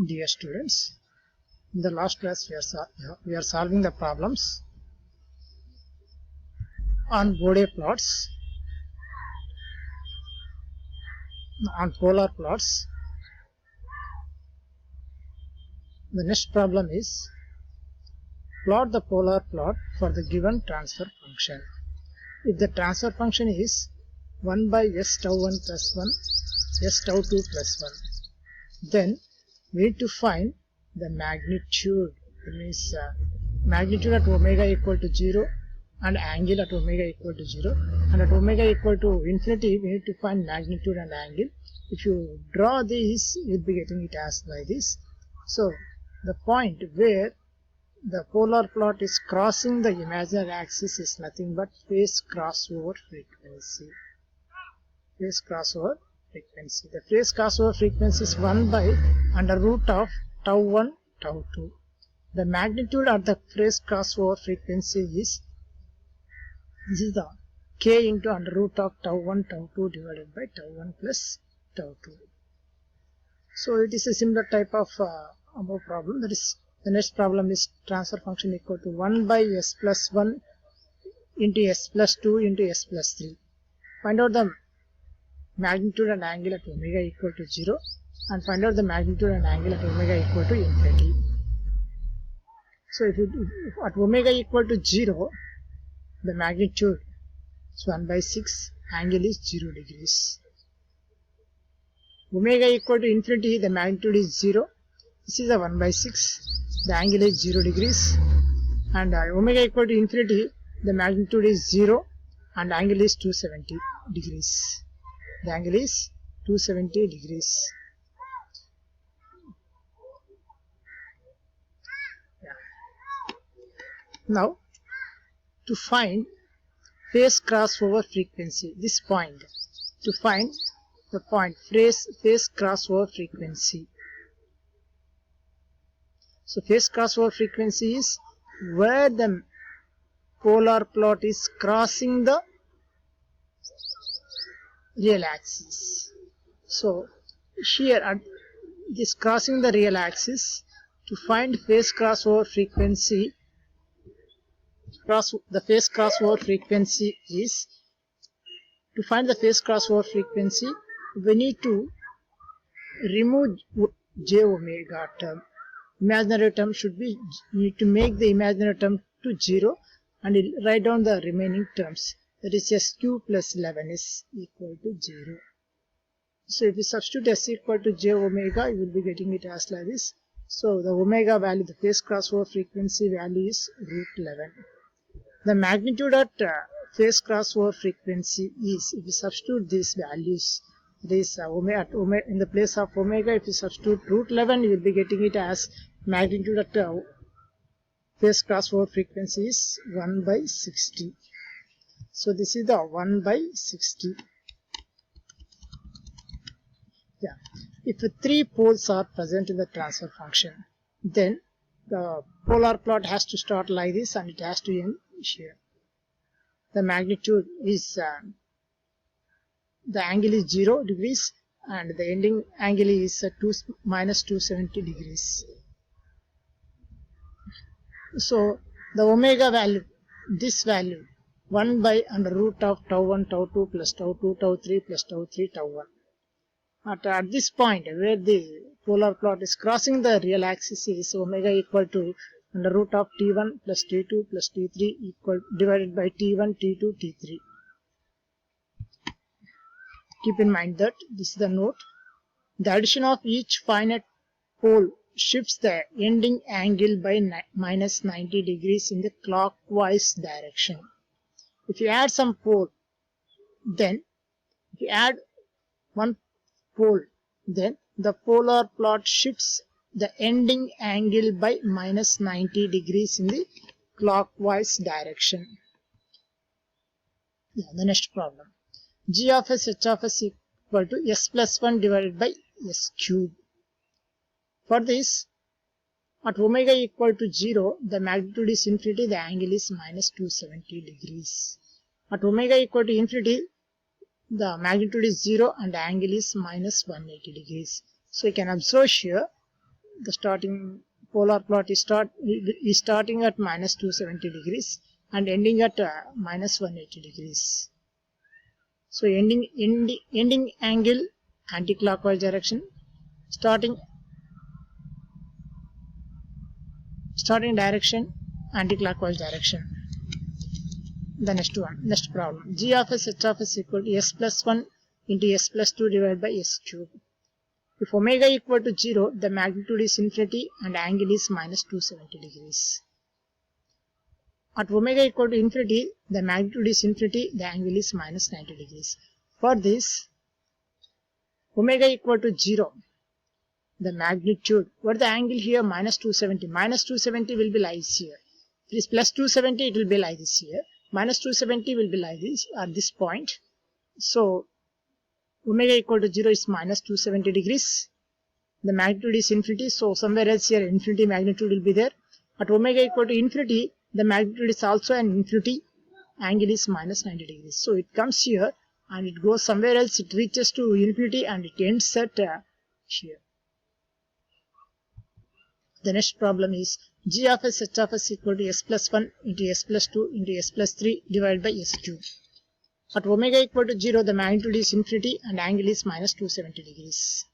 Dear students, in the last class we are solving the problems on Bode plots, on polar plots. The next problem is plot the polar plot for the given transfer function. If the transfer function is 1 by s tau 1 plus 1, s tau 2 plus 1, then we need to find the magnitude. That means magnitude at omega equal to 0 and angle at omega equal to 0, and at omega equal to infinity we need to find magnitude and angle. If you draw this, you'll be getting it as like this. So the point where the polar plot is crossing the imaginary axis is nothing but phase crossover frequency. Phase crossover frequency. The phase crossover frequency is 1 by under root of tau 1 tau 2. The magnitude of the phase crossover frequency is, this is the k into under root of tau 1 tau 2 divided by tau 1 plus tau 2. So it is a similar type of above problem. That is, the next problem is transfer function equal to 1 by s plus 1 into s plus 2 into s plus 3. Find out the magnitude and angle at omega equal to 0 and find out the magnitude and angle at omega equal to infinity. So if at omega equal to 0, the magnitude is 1 by 6, angle is 0 degrees. Omega equal to infinity, the magnitude is 0. This is a 1 by 6, the angle is 0 degrees. And omega equal to infinity, the magnitude is 0 and angle is 270 degrees. The angle is 270 degrees. Yeah. Now, to find phase crossover frequency, this point, to find the point phase crossover frequency. So phase crossover frequency is where the polar plot is crossing the real axis. So here at this crossing the real axis, to find phase crossover frequency, the phase crossover frequency is, to find the phase crossover frequency, we need to remove j omega term. Imaginary term should be, need to make the imaginary term to 0 and write down the remaining terms. That is sq plus 11 is equal to 0. So if you substitute s equal to j omega, you will be getting it as like this. So the omega value, the phase crossover frequency value is root 11. The magnitude at phase crossover frequency is, if you substitute these values, this omega, in the place of omega, if you substitute root 11, you will be getting it as magnitude at phase crossover frequency is 1 by 60. So this is the 1 by 60. Yeah. If 3 poles are present in the transfer function, then the polar plot has to start like this and it has to end here. The magnitude is, the angle is 0 degrees and the ending angle is minus 270 degrees. So the omega value, this value, 1 by under root of tau 1 tau 2 plus tau 2 tau 3 plus tau 3 tau 1. At this point where the polar plot is crossing the real axis is omega equal to under root of t1 plus t2 plus t3 equal divided by t1 t2 t3. Keep in mind that this is the note. The addition of each finite pole shifts the ending angle by minus 90 degrees in the clockwise direction. If you add some pole, then if you add one pole, then the polar plot shifts the ending angle by minus 90 degrees in the clockwise direction. Yeah, the next problem. G of s h of s equal to s plus 1 divided by s cube. For this, at omega equal to 0, the magnitude is infinity, the angle is minus 270 degrees. At omega equal to infinity, the magnitude is 0 and the angle is minus 180 degrees. So you can observe here the starting polar plot is starting at minus 270 degrees and ending at minus 180 degrees. So ending angle anti-clockwise direction, starting direction anti-clockwise direction. The next problem. G of s h of s equal to s plus 1 into s plus 2 divided by s cube. If omega equal to 0, the magnitude is infinity and angle is minus 270 degrees. At omega equal to infinity, the magnitude is infinity, the angle is minus 90 degrees. For this, omega equal to 0, the magnitude, what the angle here? Minus 270. Minus 270 will be lies here. If it is plus 270, it will be like this here. Minus 270 will be like this at this point. So, omega equal to 0 is minus 270 degrees. The magnitude is infinity, so somewhere else here infinity magnitude will be there. At omega equal to infinity, the magnitude is also an infinity, angle is minus 90 degrees. So it comes here and it goes somewhere else, it reaches to infinity and it ends at here. The next problem is g of s h of s equal to s plus 1 into s plus 2 into s plus 3 divided by s cube. At omega equal to 0, the magnitude is infinity and angle is minus 270 degrees.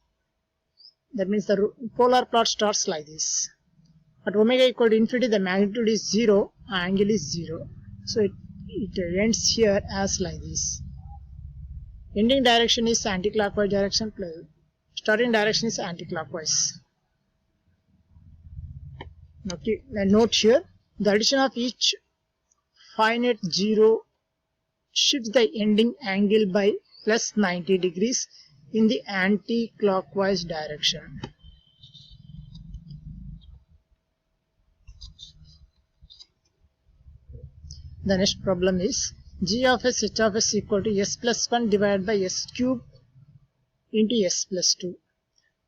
That means the polar plot starts like this. At omega equal to infinity, the magnitude is 0, angle is 0. So it ends here as like this. Ending direction is anti-clockwise direction, starting direction is anti-clockwise. Okay, and note here, the addition of each finite 0 shifts the ending angle by plus 90 degrees in the anti-clockwise direction. The next problem is g of s h of s equal to s plus 1 divided by s cube into s plus 2.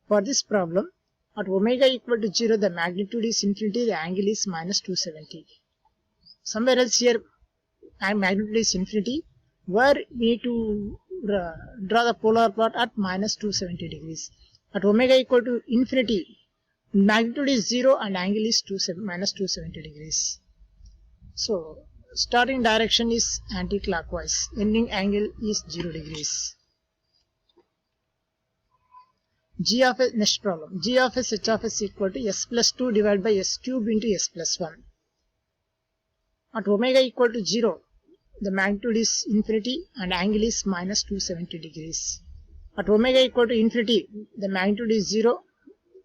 For this problem, at omega equal to 0, the magnitude is infinity, the angle is minus 270. Somewhere else here, magnitude is infinity, where we need to draw the polar plot at minus 270 degrees. At omega equal to infinity, magnitude is 0 and angle is minus 270 degrees. So, starting direction is anti-clockwise, ending angle is 0 degrees. Next problem, g of s h of s equal to s plus 2 divided by s cube into s plus 1. At omega equal to 0, the magnitude is infinity and angle is minus 270 degrees. At omega equal to infinity, the magnitude is 0,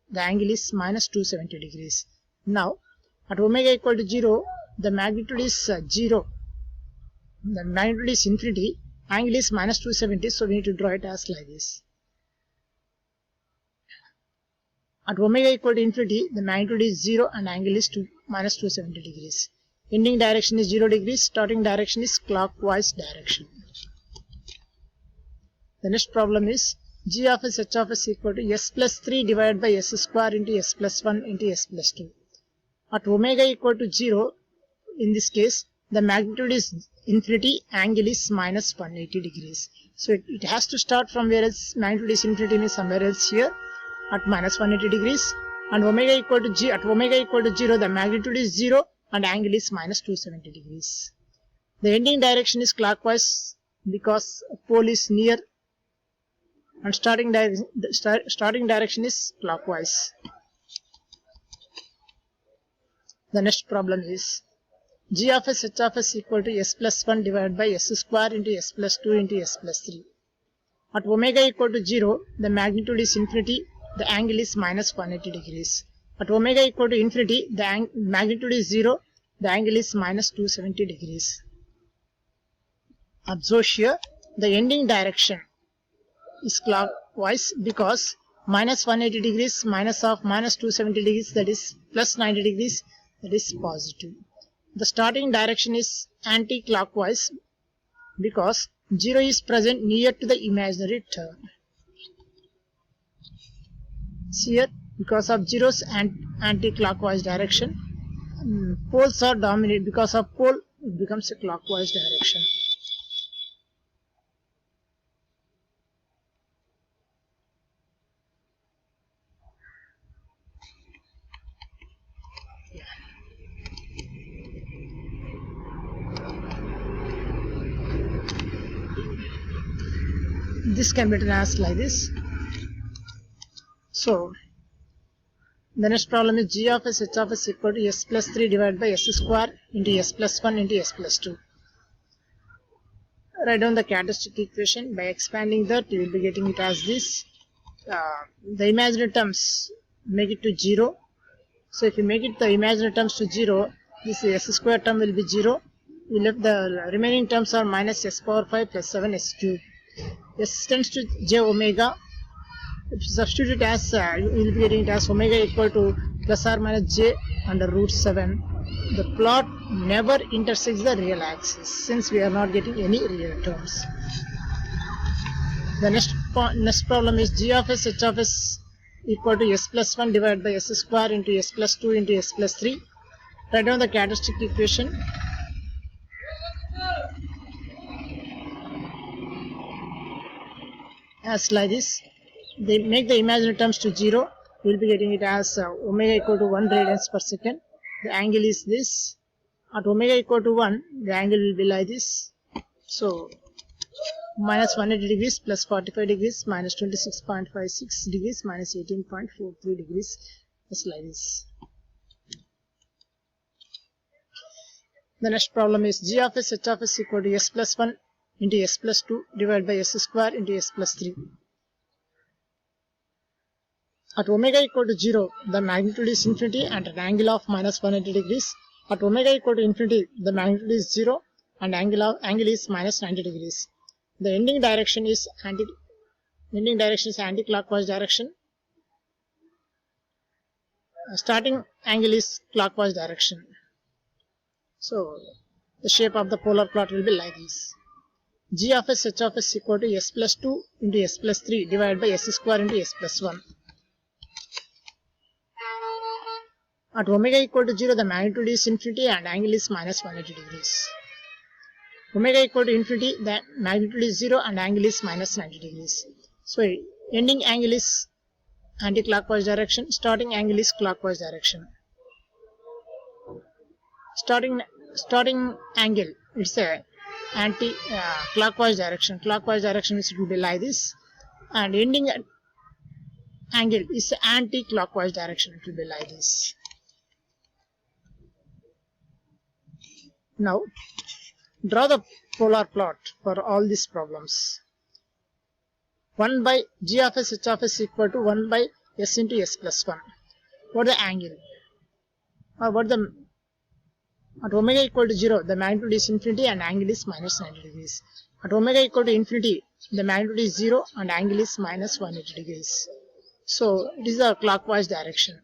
the angle is minus 270 degrees. Now, at omega equal to 0, the magnitude is 0, the magnitude is infinity, angle is minus 270, so we need to draw it as like this. At omega equal to infinity, the magnitude is 0 and angle is minus 270 degrees. Ending direction is 0 degrees, starting direction is clockwise direction. The next problem is g of s h of s equal to s plus 3 divided by s square into s plus 1 into s plus 2. At omega equal to 0, in this case, the magnitude is infinity, angle is minus 180 degrees. So it has to start from where else magnitude is infinity, means somewhere else here at minus 180 degrees. And omega equal to at omega equal to 0, the magnitude is 0 and angle is minus 270 degrees. The ending direction is clockwise because pole is near, and starting direction is clockwise. The next problem is g of s h of s equal to s plus 1 divided by s square into s plus 2 into s plus 3. At omega equal to 0, the magnitude is infinity, the angle is minus 180 degrees. At omega equal to infinity, the magnitude is 0, the angle is minus 270 degrees. Observe here, the ending direction is clockwise because minus 180 degrees minus of minus 270 degrees, that is plus 90 degrees, that is positive. The starting direction is anti-clockwise because 0 is present near to the imaginary term. See here, because of 0's anti-clockwise direction, poles are dominant. Because of pole, it becomes a clockwise direction. this can be written as like this. So the next problem is g of s h of s equal to s plus 3 divided by s square into s plus 1 into s plus 2. Write down the characteristic equation. By expanding that, you will be getting it as this. The imaginary terms make it to 0. So if you make it the imaginary terms to 0, this s square term will be 0. We left the remaining terms are minus s power 5 plus 7 s cube. S tends to j omega. If you substitute as, you will be getting it as omega equal to plus or minus j under root 7. The plot never intersects the real axis since we are not getting any real terms. The next problem is g of s h of s equal to s plus 1 divided by s square into s plus 2 into s plus 3. Write down the characteristic equation. As like this. They make the imaginary terms to 0. We will be getting it as omega equal to 1 radians per second. The angle is this. At omega equal to 1, the angle will be like this. So minus 180 degrees plus 45 degrees minus 26.56 degrees minus 18.43 degrees, just like this. The next problem is g of s h of s equal to s plus 1 into s plus 2 divided by s square into s plus 3. At omega equal to 0, the magnitude is infinity and an angle of minus 180 degrees. At omega equal to infinity, the magnitude is 0 and angle is minus 90 degrees. The ending direction is anti-clockwise direction. Starting angle is clockwise direction. So the shape of the polar plot will be like this. G of s h of s equal to s plus 2 into s plus 3 divided by s square into s plus 1. At omega equal to 0, the magnitude is infinity and angle is minus 180 degrees. Omega equal to infinity, the magnitude is 0 and angle is minus 90 degrees. So ending angle is anti-clockwise direction, starting angle is clockwise direction. Starting angle, it's a anti-clockwise direction. Clockwise direction is to be like this, and ending angle is anti-clockwise direction. It will be like this. Now draw the polar plot for all these problems. 1 by g of s h of s equal to 1 by s into s plus 1. What the angle? At omega equal to 0, the magnitude is infinity and angle is minus 90 degrees. At omega equal to infinity, the magnitude is 0 and angle is minus 180 degrees. So it is the clockwise direction.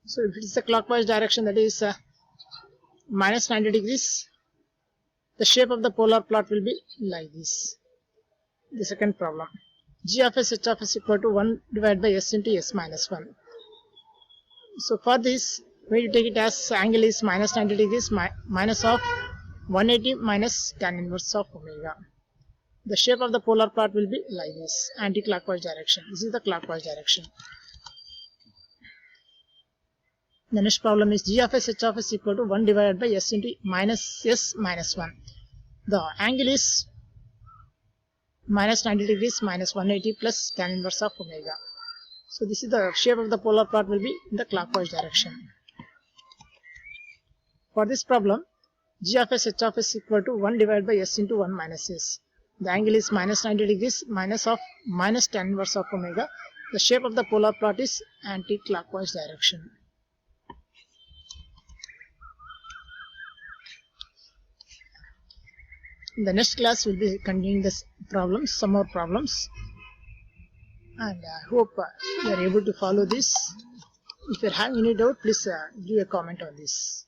So if it is the clockwise direction, that is minus 90 degrees, the shape of the polar plot will be like this. The second problem, g of s h of s equal to 1 divided by s into s minus 1. So for this, we will take it as angle is minus 90 degrees minus of 180 minus tan inverse of omega. The shape of the polar plot will be like this, anti-clockwise direction. This is the clockwise direction. The next problem is g of s h of s equal to 1 divided by s into minus s minus 1. The angle is minus 90 degrees minus 180 plus tan inverse of omega. So this is the shape of the polar plot will be in the clockwise direction. For this problem, g of s h of s equal to 1 divided by s into 1 minus s. The angle is minus 90 degrees minus tan inverse of omega. The shape of the polar plot is anti-clockwise direction. In the next class, we'll be continuing this problems, some more problems, and I hope you are able to follow this. If you have any doubt, please give a comment on this.